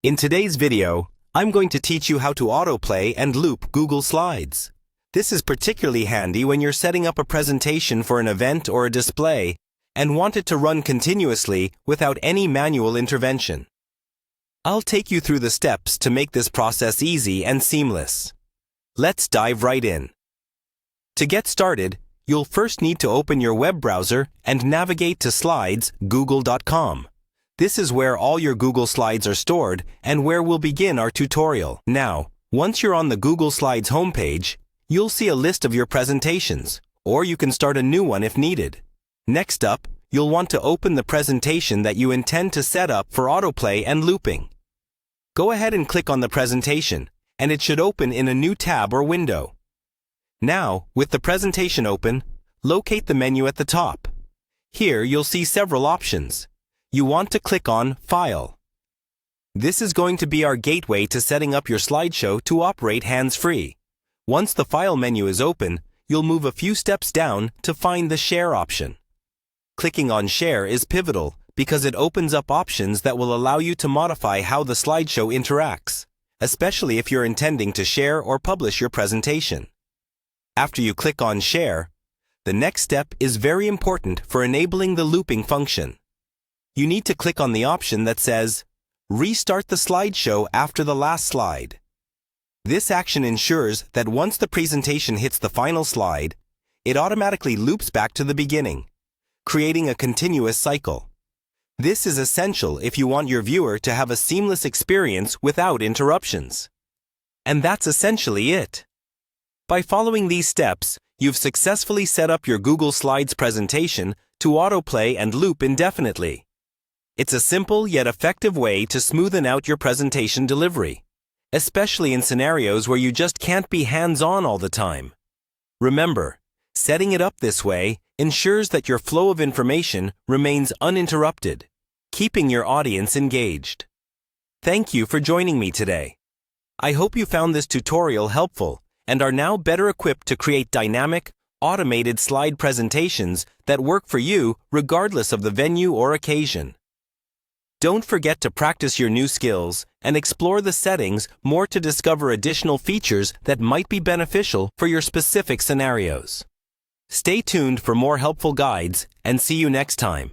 In today's video, I'm going to teach you how to autoplay and loop Google Slides. This is particularly handy when you're setting up a presentation for an event or a display and want it to run continuously without any manual intervention. I'll take you through the steps to make this process easy and seamless. Let's dive right in. To get started, you'll first need to open your web browser and navigate to slides.google.com. This is where all your Google Slides are stored and where we'll begin our tutorial. Now, once you're on the Google Slides homepage, you'll see a list of your presentations, or you can start a new one if needed. Next up, you'll want to open the presentation that you intend to set up for autoplay and looping. Go ahead and click on the presentation, and it should open in a new tab or window. Now, with the presentation open, locate the menu at the top. Here, you'll see several options. You want to click on File. This is going to be our gateway to setting up your slideshow to operate hands-free. Once the File menu is open, you'll move a few steps down to find the Share option. Clicking on Share is pivotal because it opens up options that will allow you to modify how the slideshow interacts, especially if you're intending to share or publish your presentation. After you click on Share, the next step is very important for enabling the looping function. You need to click on the option that says, Restart the slideshow after the last slide. This action ensures that once the presentation hits the final slide, it automatically loops back to the beginning, creating a continuous cycle. This is essential if you want your viewer to have a seamless experience without interruptions. And that's essentially it. By following these steps, you've successfully set up your Google Slides presentation to autoplay and loop indefinitely. It's a simple yet effective way to smoothen out your presentation delivery, especially in scenarios where you just can't be hands-on all the time. Remember, setting it up this way ensures that your flow of information remains uninterrupted, keeping your audience engaged. Thank you for joining me today. I hope you found this tutorial helpful and are now better equipped to create dynamic, automated slide presentations that work for you regardless of the venue or occasion. Don't forget to practice your new skills and explore the settings more to discover additional features that might be beneficial for your specific scenarios. Stay tuned for more helpful guides and see you next time.